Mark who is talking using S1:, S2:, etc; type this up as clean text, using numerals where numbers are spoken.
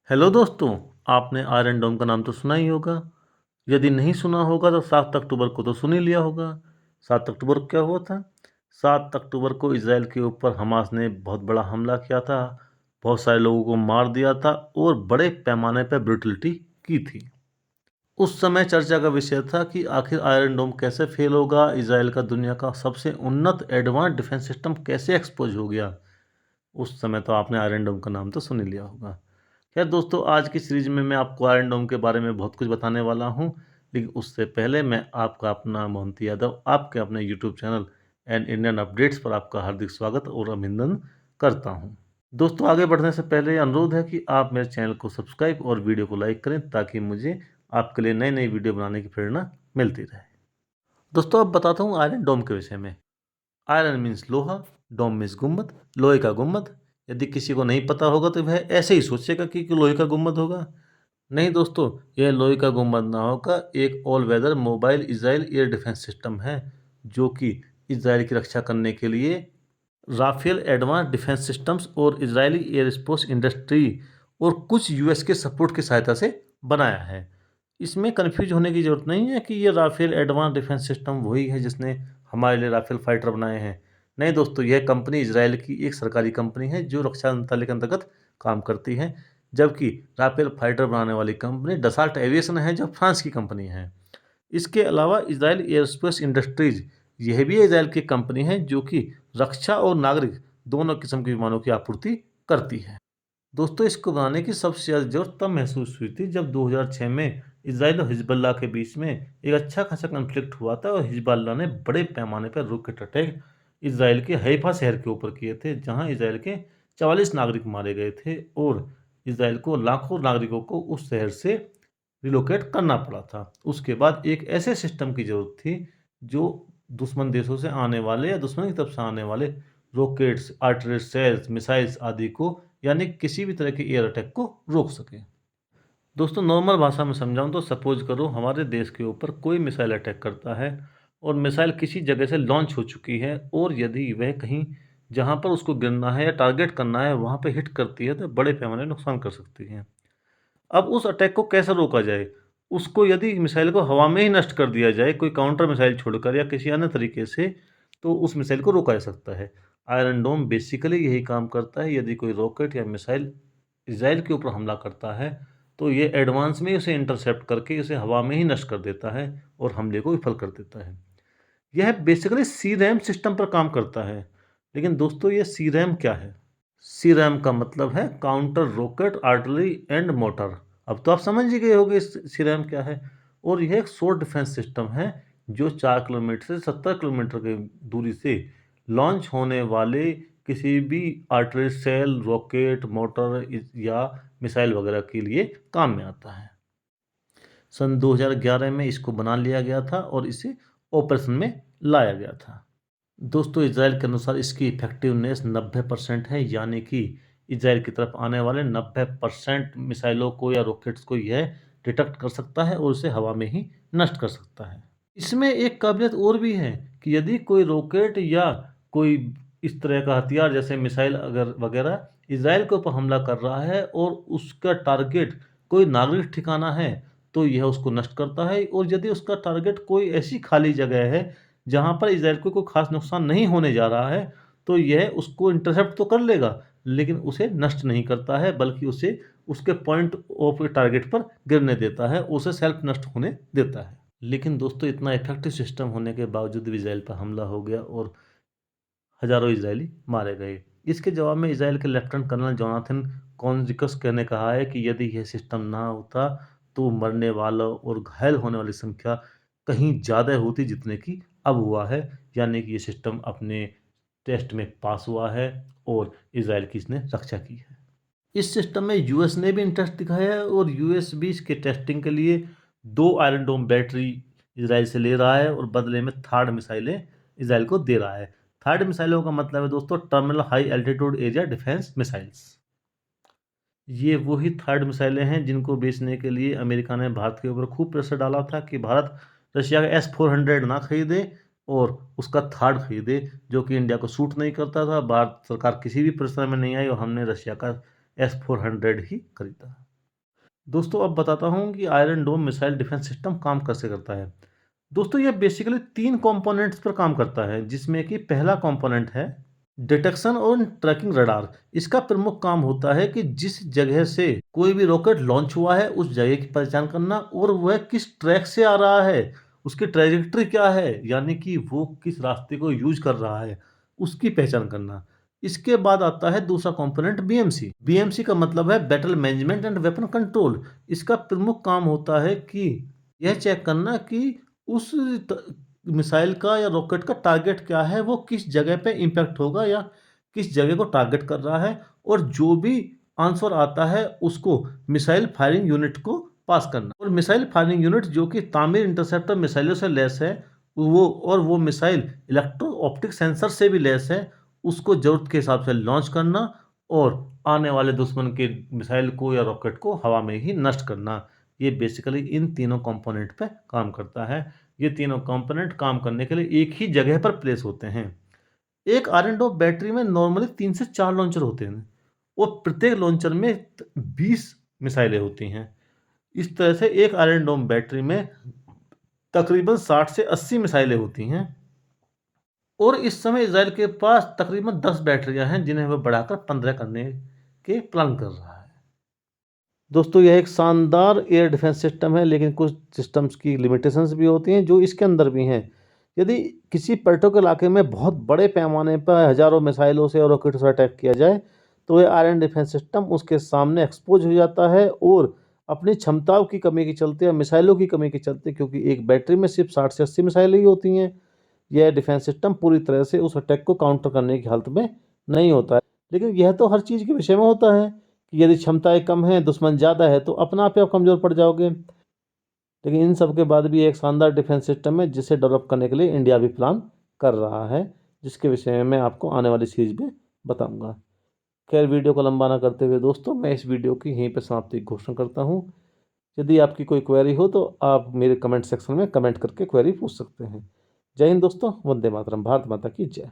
S1: Hello दोस्तों, आपने iron डोम का नाम तो सुना ही होगा। यदि नहीं सुना होगा तो 7 अक्टूबर को तो सुन ही लिया होगा। 7 अक्टूबर को क्या हुआ था? 7 अक्टूबर को इज़राइल के ऊपर हमास ने बहुत बड़ा हमला किया था, बहुत सारे लोगों को मार दिया था और बड़े पैमाने पर ब्रूटलिटी की थी। उस समय चर्चा का विषय था कि आखिर आयरन डोम कैसे फेल होगा, इज़राइल का दुनिया का सबसे उन्नत एडवांस डिफेंस सिस्टम कैसे एक्सपोज हो गया। उस समय तो आपने आयरन डोम का नाम तो सुन ही लिया होगा। खैर दोस्तों, आज की सीरीज में मैं आपको आयरन डोम के बारे में बहुत कुछ बताने वाला हूँ, लेकिन उससे पहले मैं आपका अपना मोहंती यादव आपके अपने YouTube channel and Indian updates पर आपका हार्दिक स्वागत और अभिनंदन करता हूँ। दोस्तों, आगे बढ़ने से पहले अनुरोध है कि आप मेरे चैनल को सब्सक्राइब और वीडियो को लाइक करें ताकि मुझे आपके लिए नई नई वीडियो बनाने की प्रेरणा मिलती रहे। दोस्तों, अब बताता हूँ आयरन डोम के विषय में। आयरन मीन्स लोहा, डोम मीन्स गुम्बद, लोहे का गुम्बद। यदि किसी को नहीं पता होगा तो वह ऐसे ही सोचेगा कि लोहे का गुम्बद होगा। नहीं दोस्तों, यह लोहे का गुम्बद ना होगा, एक all weather mobile Israel air defence system है जो कि इजराइल की रक्षा करने के लिए राफेल एडवांस डिफेंस सिस्टम्स और इजरायली एयरस्पेस इंडस्ट्री और कुछ यूएस के सपोर्ट की सहायता से बनाया है। इसमें कन्फ्यूज होने की ज़रूरत नहीं है कि ये राफेल एडवांस डिफेंस सिस्टम वही है जिसने हमारे लिए राफेल फाइटर बनाए हैं। नहीं दोस्तों, यह कंपनी इजराइल की एक सरकारी कंपनी है जो रक्षा मंत्रालय के अंतर्गत काम करती है, जबकि राफेल फाइटर बनाने वाली कंपनी डसाल्ट एविएशन है जो फ्रांस की कंपनी है। इसके अलावा इजराइल एयरस्पेस इंडस्ट्रीज, यह भी इजराइल की कंपनी है जो कि रक्षा और नागरिक दोनों किस्म के विमानों की आपूर्ति करती है। दोस्तों, इसको बनाने की सबसे ज़्यादा जरूरत तब महसूस हुई थी जब 2006 में इसराइल और हिजबुल्लाह के बीच में एक अच्छा खासा कन्फ्लिक्ट हुआ था और हिजबुल्लाह ने बड़े पैमाने पर रॉकेट अटैक इसराइल के हैफा शहर के ऊपर किए थे, जहां इसराइल के 44 नागरिक मारे गए थे और इसराइल को लाखों नागरिकों को उस शहर से रिलोकेट करना पड़ा था। उसके बाद एक ऐसे सिस्टम की ज़रूरत थी जो दुश्मन देशों से आने वाले या दुश्मन की तरफ से आने वाले रॉकेट्स, आर्टिलरी सेल्स, मिसाइल्स आदि को, यानी किसी भी तरह के एयर अटैक को रोक सके। दोस्तों, नॉर्मल भाषा में समझाऊं तो सपोज करो हमारे देश के ऊपर कोई मिसाइल अटैक करता है और मिसाइल किसी जगह से लॉन्च हो चुकी है और यदि वह कहीं जहां पर उसको गिरना है या टारगेट करना है वहां पर हिट करती है तो बड़े पैमाने में नुकसान कर सकती है। अब उस अटैक को कैसे रोका जाए? उसको यदि मिसाइल को हवा में ही नष्ट कर दिया जाए, कोई काउंटर मिसाइल छोड़कर या किसी अन्य तरीके से, तो उस मिसाइल को रोका जा सकता है। आयरन डोम बेसिकली यही काम करता है। यदि कोई रॉकेट या मिसाइल इज़राइल के ऊपर हमला करता है, तो ये एडवांस में उसे इंटरसेप्ट करके उसे हवा में ही नष्ट कर देता है और हमले को विफल कर देता है। यह बेसिकली सी-रैम सिस्टम पर काम करता है। लेकिन दोस्तों, ये सी-रैम क्या है? सी-रैम का मतलब है counter rocket artillery and motor. अब तो आप समझ ही गए होंगे सी-रैम क्या है। और यह एक शोर डिफेंस सिस्टम है जो 4 किलोमीटर से 70 किलोमीटर की दूरी से लॉन्च होने वाले किसी भी आर्टिलरी सेल, रॉकेट, मोटर या मिसाइल वगैरह के लिए काम में आता है। सन 2011 में इसको बना लिया गया था और इसे ऑपरेशन में लाया गया था। दोस्तों, इजराइल के अनुसार इसकी इफेक्टिवनेस 90% है, यानी कि इजराइल की तरफ आने वाले 90% मिसाइलों को या रॉकेट्स को यह डिटेक्ट कर सकता है और उसे हवा में ही नष्ट कर सकता है। इसमें एक काबिलियत और भी है कि यदि कोई रॉकेट या कोई इस तरह का हथियार जैसे मिसाइल अगर वगैरह इजराइल के ऊपर हमला कर रहा है और उसका टारगेट कोई नागरिक ठिकाना है, तो यह उसको नष्ट करता है। और यदि उसका टारगेट कोई ऐसी खाली जगह है जहां पर इजराइल को कोई खास नुकसान नहीं होने जा रहा है, तो यह उसको इंटरसेप्ट तो कर लेगा, लेकिन उसे नष्ट नहीं करता है, बल्कि उसे उसके पॉइंट ऑफ टारगेट पर गिरने देता है, उसे सेल्फ नष्ट होने देता है। लेकिन दोस्तों, इतना इफेक्टिव सिस्टम होने के बावजूद भी इजराइल पर हमला हो गया और हजारों इजरायली मारे गए। इसके जवाब में इजराइल के लेफ्टिनेंट कर्नल जोनाथन कॉन्जिकस ने कहा है कि यदि यह सिस्टम ना होता तो मरने वालों और घायल होने वाली संख्या कहीं ज़्यादा होती जितने की अब हुआ है, यानी कि ये सिस्टम अपने टेस्ट में पास हुआ है और इजराइल की इसने रक्षा की है। इस सिस्टम में यूएस ने भी इंटरेस्ट दिखाया है और यूएस भी इसके टेस्टिंग के लिए 2 आयरन डोम बैटरी इसराइल से ले रहा है और बदले में थर्ड मिसाइलें इसराइल को दे रहा है। थर्ड मिसाइलों का मतलब है दोस्तों terminal high altitude area defence missiles. ये वही थर्ड मिसाइलें हैं जिनको बेचने के लिए अमेरिका ने भारत के ऊपर खूब प्रेशर डाला था कि भारत रशिया का S-400 ना खरीदे और उसका थर्ड खरीदे, जो कि इंडिया को सूट नहीं करता था। भारत सरकार किसी भी प्रेशर में नहीं आई और हमने रशिया का S-400 ही खरीदा। दोस्तों अब बताता हूँ कि iron dome missile defence system काम कैसे करता है। दोस्तों यह बेसिकली 3 कंपोनेंट्स पर काम करता है, जिसमें कि पहला कंपोनेंट है डिटेक्शन और ट्रैकिंग रडार। इसका प्रमुख काम होता है कि जिस जगह से कोई भी रॉकेट लॉन्च हुआ है उस जगह की पहचान करना और वह किस ट्रैक से आ रहा है, उसकी ट्रैजेक्टरी क्या है, यानी कि वो किस रास्ते को यूज कर रहा है, उसकी पहचान करना। इसके बाद आता है दूसरा कंपोनेंट बीएमसी। बीएमसी का मतलब है battle management and weapon control. इसका प्रमुख काम होता है कि यह चेक करना कि उस मिसाइल का या रॉकेट का टारगेट क्या है, वो किस जगह पे इम्पैक्ट होगा या किस जगह को टारगेट कर रहा है, और जो भी आंसर आता है उसको मिसाइल फायरिंग यूनिट को पास करना। और मिसाइल फायरिंग यूनिट जो कि तामीर इंटरसेप्टर मिसाइलों से लैस है, वो मिसाइल इलेक्ट्रो ऑप्टिक सेंसर से भी लैस है, उसको ज़रूरत के हिसाब से लॉन्च करना और आने वाले दुश्मन के मिसाइल को या रॉकेट को हवा में ही नष्ट करना। ये बेसिकली इन तीनों कंपोनेंट पे काम करता है। ये तीनों कंपोनेंट काम करने के लिए एक ही जगह पर प्लेस होते हैं। एक आयरन डोम बैटरी में नॉर्मली 3 से 4 लॉन्चर होते हैं और प्रत्येक लॉन्चर में 20 मिसाइलें होती हैं। इस तरह से एक आयरन डोम बैटरी में तकरीबन 60 से 80 मिसाइलें होती हैं और इस समय इज़राइल के पास तकरीबन 10 बैटरियां हैं, जिन्हें वह बढ़ाकर 15 करने के प्लान कर रहा है। दोस्तों यह एक शानदार एयर डिफेंस सिस्टम है, लेकिन कुछ सिस्टम्स की लिमिटेशंस भी होती हैं जो इसके अंदर भी हैं। यदि किसी पर्टिकुलर इलाके में बहुत बड़े पैमाने पर हज़ारों मिसाइलों से और रॉकेट से अटैक किया जाए, तो यह आयरन डिफेंस सिस्टम उसके सामने एक्सपोज हो जाता है और अपनी क्षमताओं की कमी के चलते या मिसाइलों की कमी के चलते, क्योंकि एक बैटरी में सिर्फ 60 से 80 मिसाइलें ही होती हैं, यह डिफेंस सिस्टम पूरी तरह से उस अटैक को काउंटर करने की हालत में नहीं होता है। लेकिन यह तो हर चीज़ के विषय में होता है कि यदि क्षमताएं कम हैं, दुश्मन ज़्यादा है, तो अपना आप ही आप कमज़ोर पड़ जाओगे। लेकिन इन सब के बाद भी एक शानदार डिफेंस सिस्टम है जिसे डेवलप करने के लिए इंडिया भी प्लान कर रहा है, जिसके विषय में मैं आपको आने वाली सीरीज में बताऊंगा। खैर वीडियो को लंबा ना करते हुए दोस्तों, मैं इस वीडियो की यहीं पर समाप्ति की घोषणा करता हूँ। यदि आपकी कोई क्वेरी हो तो आप मेरे कमेंट सेक्शन में कमेंट करके क्वेरी पूछ सकते हैं। जय हिंद दोस्तों, वंदे मातरम, भारत माता की जय।